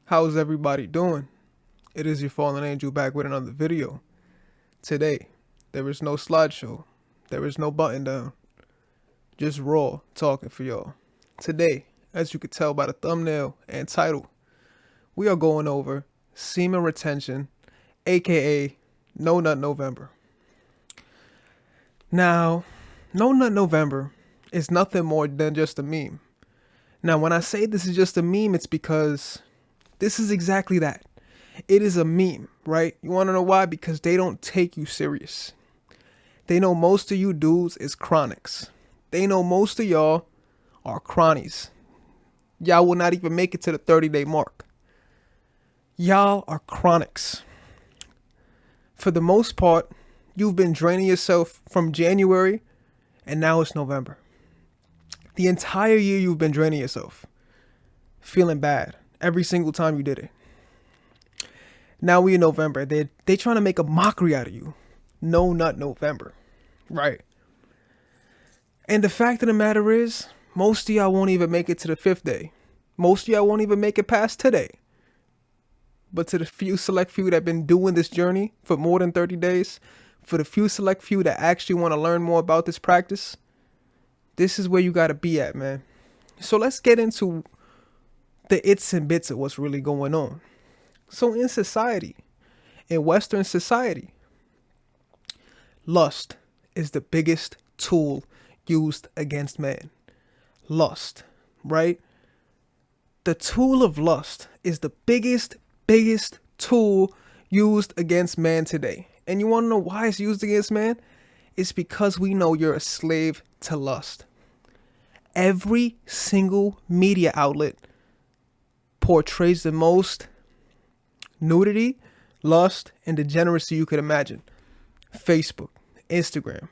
How's everybody doing? It is your fallen angel back with another video. Today, there is no slideshow. There is no button down. Just raw talking for y'all. Today, as you can tell by the thumbnail and title, we are going over semen retention, aka No Nut November. Now, No Nut November is nothing more than just a meme. Now, when I say this is just a meme, it's because this is exactly that. It is a meme, right? You want to know why? Because they don't take you serious. They know most of you dudes is chronics. They know most of y'all are chronies. Y'all will not even make it to the 30-day mark. Y'all are chronics. For the most part, you've been draining yourself from January and now it's November. The entire year you've been draining yourself, feeling bad every single time you did it. Now we in November. They trying to make a mockery out of you. No Nut November, right? And the fact of the matter is, most of y'all won't even make it to the 5th day. Most of y'all won't even make it past today. But to the select few that have been doing this journey for more than 30 days, for the select few that actually want to learn more about this practice, this is where you got to be at, man. So let's get into the its and bits of what's really going on. So in society, in Western society, lust is the biggest tool used against man. Lust, right? The tool of lust is the biggest tool used against man today. And you want to know why it's used against man? It's because we know you're a slave to lust. Every single media outlet portrays the most nudity, lust, and degeneracy you could imagine. Facebook, Instagram,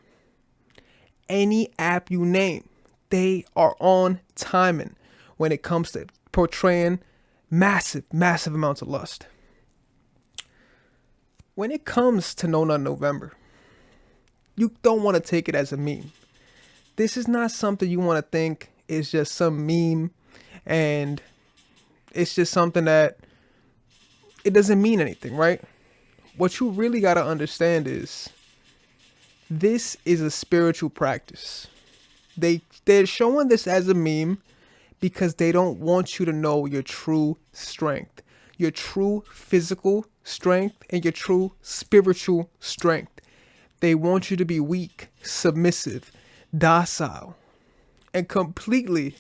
any app you name, they are on timing when it comes to portraying massive amounts of lust. When it comes to No Nut November, you don't want to take it as a meme. This is not something you want to think is just some meme and it's just something that it doesn't mean anything, right? What you really got to understand is this is a spiritual practice. They're showing this as a meme because they don't want you to know your true strength, your true physical strength, and your true spiritual strength. They want you to be weak, submissive, docile, and completely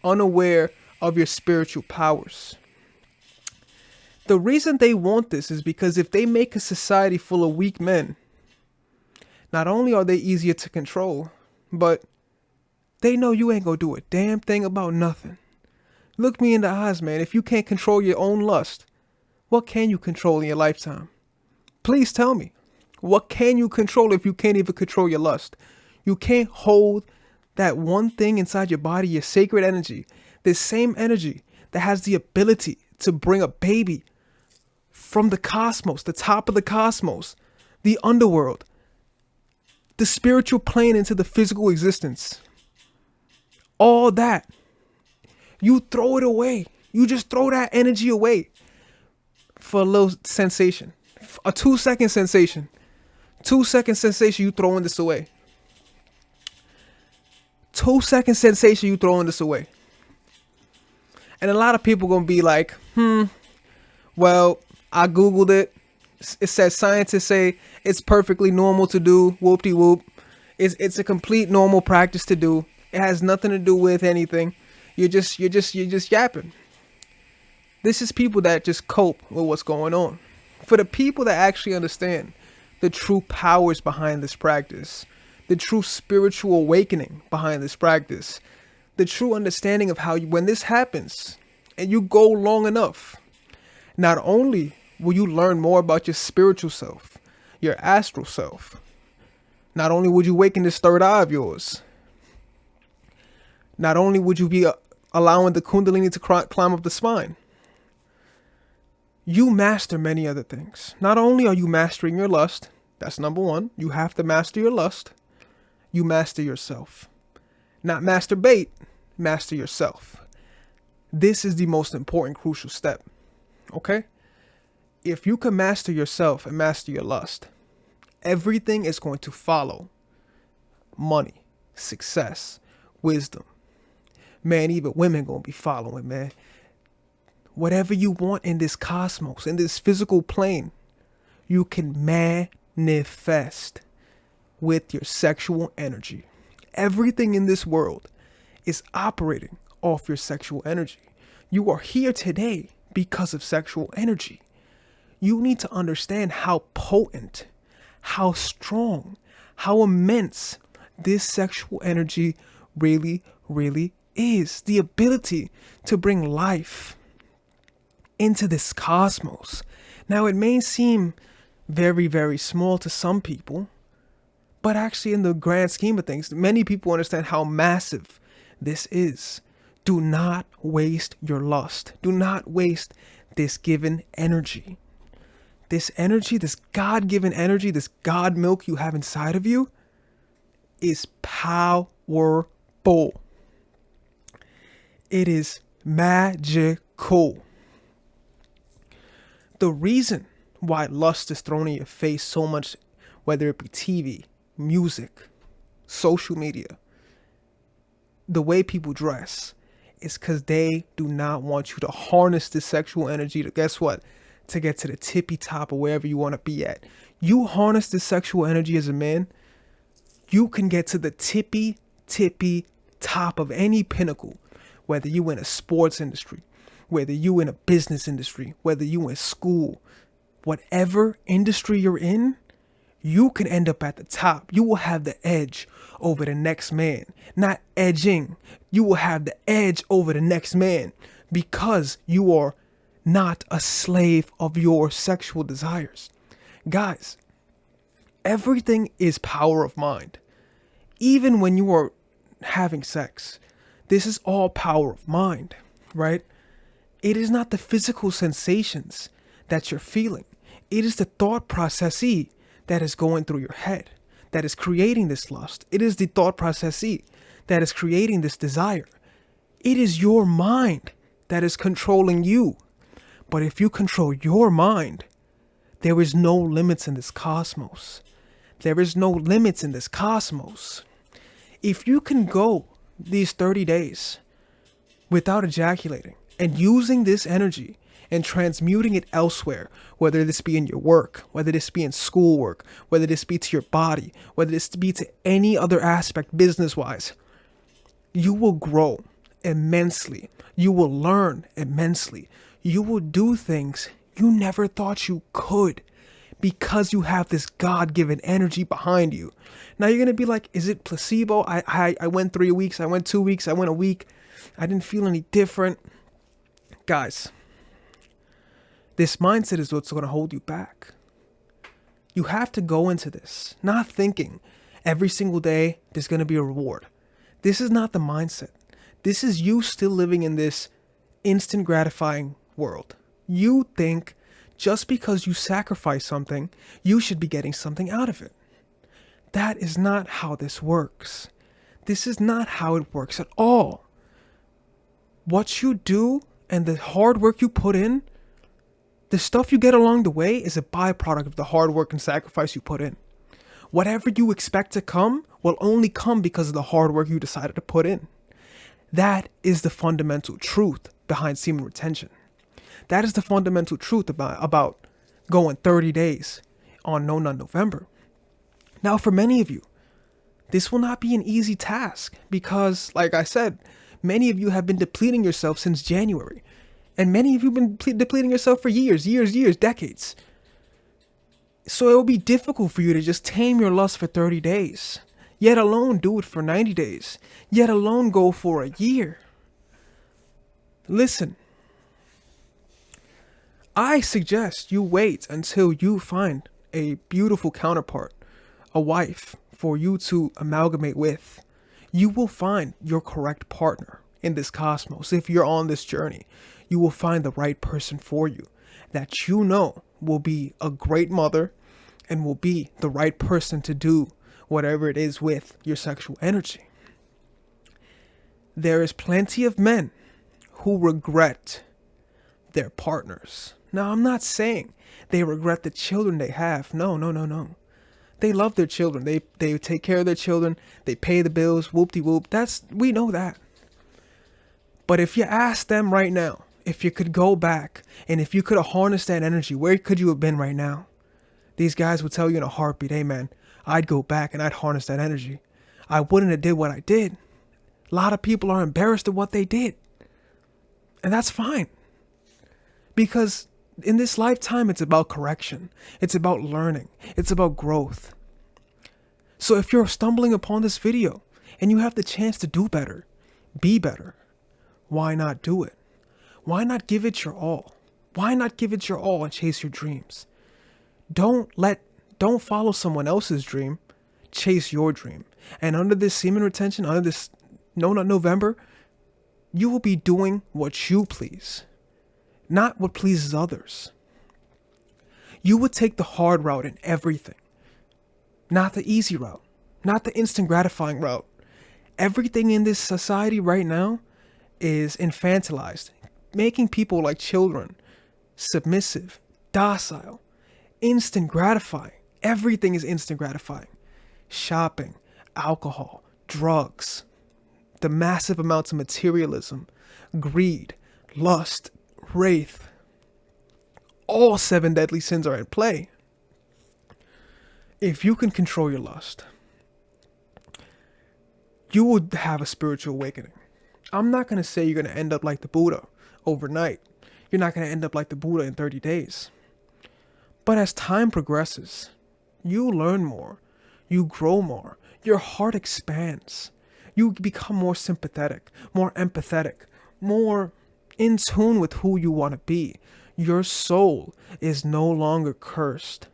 unaware of your spiritual powers. The reason they want this is because if they make a society full of weak men, not only are they easier to control, but they know you ain't gonna do a damn thing about nothing. Look me in the eyes, man. If you can't control your own lust, what can you control in your lifetime? Please tell me. What can you control if you can't even control your lust? You can't hold that one thing inside your body, your sacred energy, this same energy that has the ability to bring a baby from the cosmos, the top of the cosmos, the underworld, the spiritual plane into the physical existence. All that. You throw it away. You just throw that energy away for a little sensation, a 2-second sensation. 2-second sensation, you throwing this away. 2-second sensation, you throwing this away. And a lot of people gonna be like, well, I Googled it. It says scientists say it's perfectly normal to do. Whoop-de-whoop. It's a complete normal practice to do. It has nothing to do with anything. You're just yapping. This is people that just cope with what's going on. For the people that actually understand the true powers behind this practice, the true spiritual awakening behind this practice, the true understanding of how when this happens and you go long enough, not only will you learn more about your spiritual self, your astral self, not only would you awaken this third eye of yours, not only would you be allowing the kundalini to climb up the spine, you master many other things. Not only are you mastering your lust, that's number one, you have to master your lust, you master yourself. Not masturbate, master yourself. This is the most important crucial step. Okay? If you can master yourself and master your lust, everything is going to follow. Money, success, wisdom. Man, even women gonna be following, man. Whatever you want in this cosmos, in this physical plane, you can manifest with your sexual energy. Everything in this world is operating off your sexual energy. You are here today because of sexual energy. You need to understand how potent, how strong, how immense this sexual energy really, really is. The ability to bring life into this cosmos. Now, it may seem very, very small to some people, but actually, in the grand scheme of things, many people understand how massive this is. Do not waste your lust. Do not waste this given energy. This energy, this God-given energy, this God milk you have inside of you is powerful. It is magical. The reason why lust is thrown in your face so much, whether it be TV, music, social media, the way people dress, is because they do not want you to harness this sexual energy to, guess what? To get to the tippy top of wherever you want to be at. You harness this sexual energy as a man, you can get to the tippy top of any pinnacle, whether you in a sports industry, whether you in a business industry, whether you in school, whatever industry you're in, you can end up at the top. You will have the edge over the next man. Not edging. You will have the edge over the next man because you are not a slave of your sexual desires. Guys, everything is power of mind. Even when you are having sex, this is all power of mind, right? It is not the physical sensations that you're feeling. It is the thought process that is going through your head that is creating this lust. It is the thought process that is creating this desire. It is your mind that is controlling you. But if you control your mind, there is no limits in this cosmos. There is no limits in this cosmos. If you can go these 30 days without ejaculating and using this energy and transmuting it elsewhere, whether this be in your work, whether this be in schoolwork, whether this be to your body, whether this be to any other aspect business-wise, you will grow immensely. You will learn immensely. You will do things you never thought you could because you have this God-given energy behind you. Now you're going to be like, is it placebo? I went 3 weeks, I went 2 weeks, I went a week. I didn't feel any different. Guys, this mindset is what's going to hold you back. You have to go into this not thinking every single day there's going to be a reward. This is not the mindset. This is you still living in this instant gratifying world. You think just because you sacrifice something, you should be getting something out of it. That is not how this works. This is not how it works at all. What you do and the hard work you put in, the stuff you get along the way is a byproduct of the hard work and sacrifice you put in. Whatever you expect to come will only come because of the hard work you decided to put in. That is the fundamental truth behind semen retention. That is the fundamental truth about going 30 days on No Nut November. Now, for many of you, this will not be an easy task because, like I said, many of you have been depleting yourself since January. And many of you have been depleting yourself for years, decades. So it will be difficult for you to just tame your lust for 30 days, yet alone do it for 90 days, yet alone go for a year. Listen, I suggest you wait until you find a beautiful counterpart, a wife for you to amalgamate with. You will find your correct partner in this cosmos. If you're on this journey, you will find the right person for you that you know will be a great mother and will be the right person to do whatever it is with your sexual energy. There is plenty of men who regret their partners. Now, I'm not saying they regret the children they have. No, no, no, no. They love their children. They take care of their children. They pay the bills. Whoop-de-whoop. We know that. But if you ask them right now, if you could go back and if you could have harnessed that energy, where could you have been right now? These guys would tell you in a heartbeat, hey man, I'd go back and I'd harness that energy. I wouldn't have did what I did. A lot of people are embarrassed of what they did. And that's fine. Because in this lifetime, it's about correction. It's about learning. It's about growth. So if you're stumbling upon this video and you have the chance to do better, be better, why not do it? Why not give it your all? Why not give it your all and chase your dreams? Don't follow someone else's dream. Chase your dream. And under this semen retention, under this No Nut November, you will be doing what you please, not what pleases others. You would take the hard route in everything, not the easy route, not the instant gratifying route. Everything in this society right now is infantilized, making people like children, submissive, docile, instant gratifying. Everything is instant gratifying. Shopping, alcohol, drugs, the massive amounts of materialism, greed, lust, wraith. All 7 deadly sins are at play. If you can control your lust, you would have a spiritual awakening. I'm not going to say you're going to end up like the Buddha overnight. You're not going to end up like the Buddha in 30 days. But as time progresses, you learn more. You grow more. Your heart expands. You become more sympathetic, more empathetic, more in tune with who you want to be. Your soul is no longer cursed.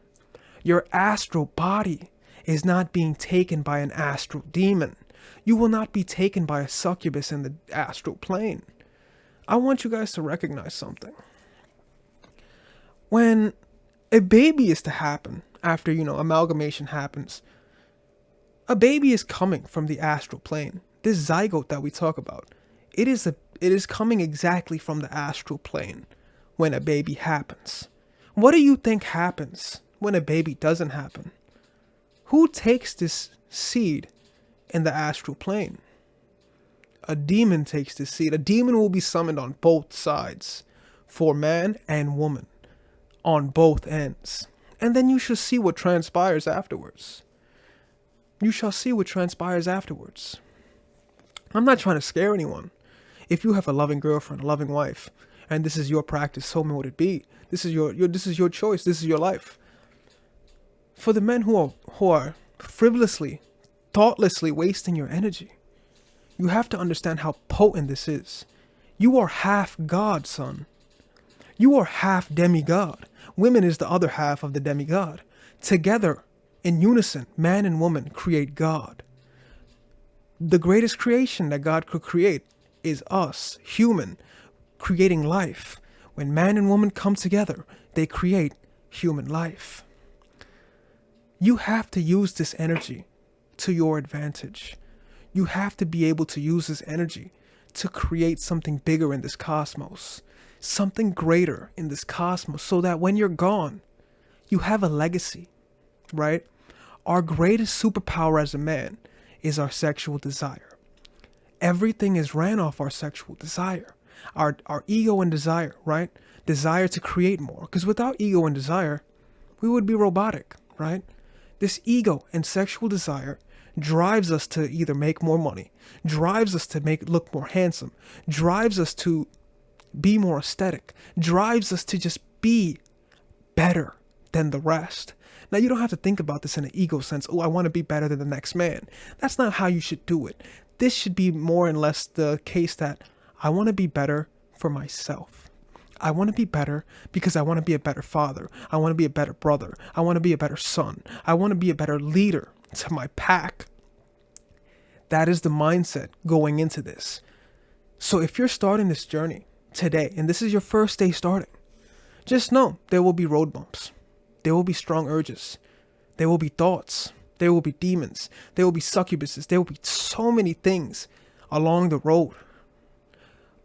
Your astral body is not being taken by an astral demon. You will not be taken by a succubus in the astral plane. I want you guys to recognize something. When a baby is to happen, after, amalgamation happens, a baby is coming from the astral plane. This zygote that we talk about, it is coming exactly from the astral plane when a baby happens. What do you think happens when a baby doesn't happen? Who takes this seed in the astral plane? A demon takes this seed. A demon will be summoned on both sides, for man and woman, on both ends. And then you shall see what transpires afterwards. You shall see what transpires afterwards. I'm not trying to scare anyone. If you have a loving girlfriend, a loving wife, and this is your practice, so may it be. This is your choice. This is your life. For the men who are frivolously, thoughtlessly wasting your energy, you have to understand how potent this is. You are half God, son. You are half demigod. Women is the other half of the demigod. Together, in unison, man and woman create God. The greatest creation that God could create is us, human, creating life. When man and woman come together, they create human life. You have to use this energy to your advantage. You have to be able to use this energy to create something bigger in this cosmos, something greater in this cosmos, so that when you're gone, you have a legacy, right? Our greatest superpower as a man is our sexual desire. Everything is ran off our sexual desire, our ego and desire, right? Desire to create more. Because without ego and desire, we would be robotic, right? This ego and sexual desire drives us to either make more money, drives us to look more handsome, drives us to be more aesthetic, drives us to just be better than the rest. Now, you don't have to think about this in an ego sense. Oh, I want to be better than the next man. That's not how you should do it. This should be more and less the case that I want to be better for myself. I want to be better because I want to be a better father. I want to be a better brother. I want to be a better son. I want to be a better leader to my pack. That is the mindset going into this. So if you're starting this journey today, and this is your first day starting, just know there will be road bumps. There will be strong urges. There will be thoughts. There will be demons. There will be succubuses. There will be so many things along the road.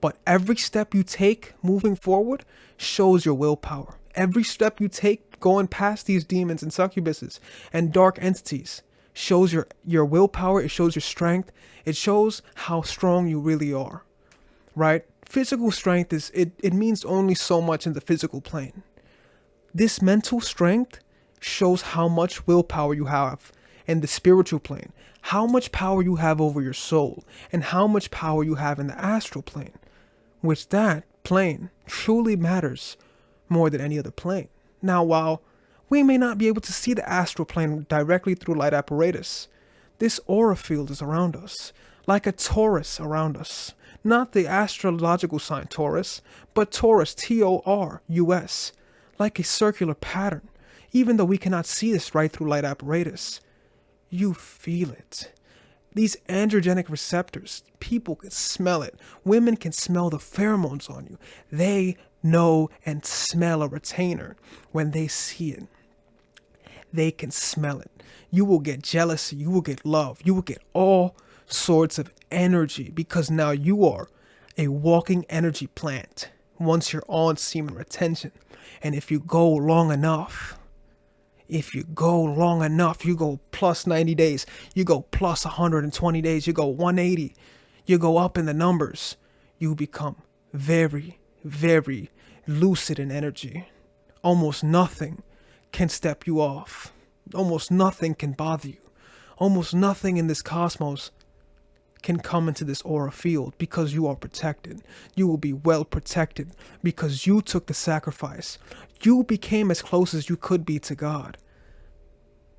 But every step you take moving forward shows your willpower. Every step you take going past these demons and succubuses and dark entities shows your willpower. It shows your strength. It shows how strong you really are, right? Physical strength it means only so much in the physical plane. This mental strength shows how much willpower you have in the spiritual plane, how much power you have over your soul, and how much power you have in the astral plane, which that plane truly matters more than any other plane. Now, while we may not be able to see the astral plane directly through light apparatus, this aura field is around us, like a torus around us. Not the astrological sign Taurus, but Taurus, Torus, like a circular pattern. Even though we cannot see this right through light apparatus, you feel it. These androgenic receptors, people can smell it. Women can smell the pheromones on you. They know and smell a retainer when they see it. They can smell it. You will get jealousy. You will get love. You will get all sorts of energy because now you are a walking energy plant once you're on semen retention. And if you go long enough, you go plus 90 days, you go plus 120 days, you go 180, you go up in the numbers, you become very, very lucid in energy. Almost nothing can step you off. Almost nothing can bother you. Almost nothing in this cosmos can come into this aura field because you are protected. You will be well protected because you took the sacrifice. You became as close as you could be to God.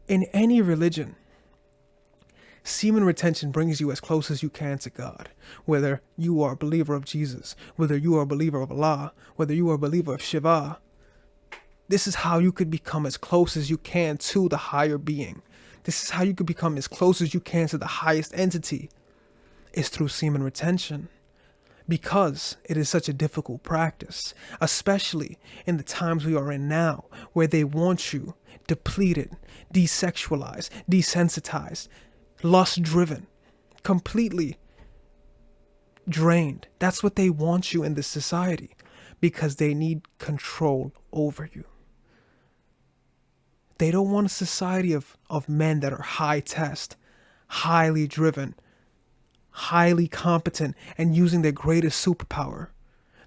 In any religion, semen retention brings you as close as you can to God. Whether you are a believer of Jesus, whether you are a believer of Allah, whether you are a believer of Shiva, this is how you could become as close as you can to the higher being. This is how you could become as close as you can to the highest entity. Is through semen retention, because it is such a difficult practice, especially in the times we are in now, where they want you depleted, desexualized, desensitized, lust-driven, completely drained. That's what they want you in this society, because they need control over you. They don't want a society of men that are high test, highly driven, highly competent, and using their greatest superpower,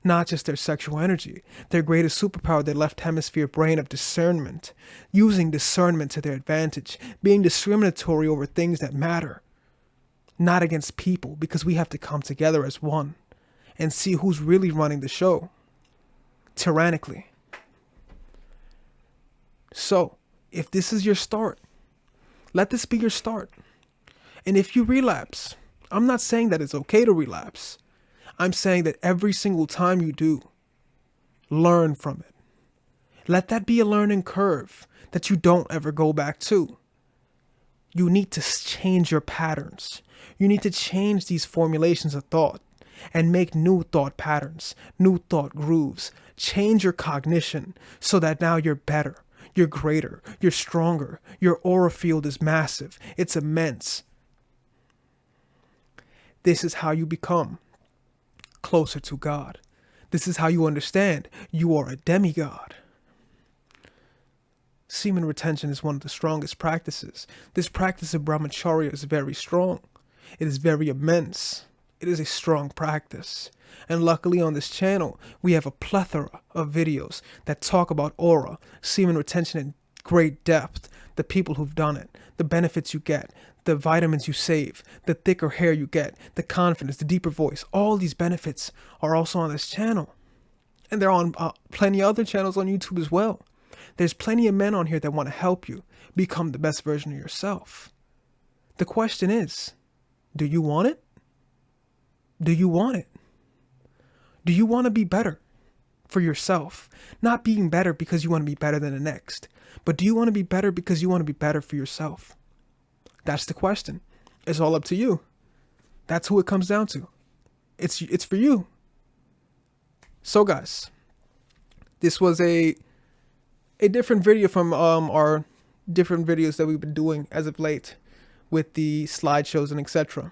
not just their sexual energy, their greatest superpower, their left hemisphere brain of discernment, using discernment to their advantage, being discriminatory over things that matter, not against people, because we have to come together as one and see who's really running the show, tyrannically. So, if this is your start, let this be your start. And if you relapse, I'm not saying that it's okay to relapse. I'm saying that every single time you do, learn from it. Let that be a learning curve that you don't ever go back to. You need to change your patterns. You need to change these formulations of thought and make new thought patterns, new thought grooves. Change your cognition so that now you're better, you're greater, you're stronger. Your aura field is massive. It's immense. This is how you become closer to God. This is how you understand you are a demigod. Semen retention is one of the strongest practices. This practice of brahmacharya is very strong. It is very immense. It is a strong practice. And luckily on this channel, we have a plethora of videos that talk about aura, semen retention in great depth, the people who've done it, the benefits you get, the vitamins you save, the thicker hair you get, the confidence, the deeper voice. All these benefits are also on this channel. And they're on plenty of other channels on YouTube as well. There's plenty of men on here that want to help you become the best version of yourself. The question is, do you want it? Do you want it? Do you want to be better for yourself? Not being better because you want to be better than the next, but do you want to be better because you want to be better for yourself? That's the question. It's all up to you. That's who it comes down to. It's for you. So guys, this was a different video from our different videos that we've been doing as of late with the slideshows and etc.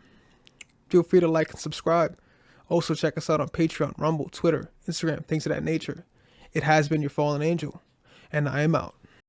Feel free to like and subscribe. Also, check us out on Patreon, Rumble, Twitter, Instagram, things of that nature. It has been your fallen angel, and I am out.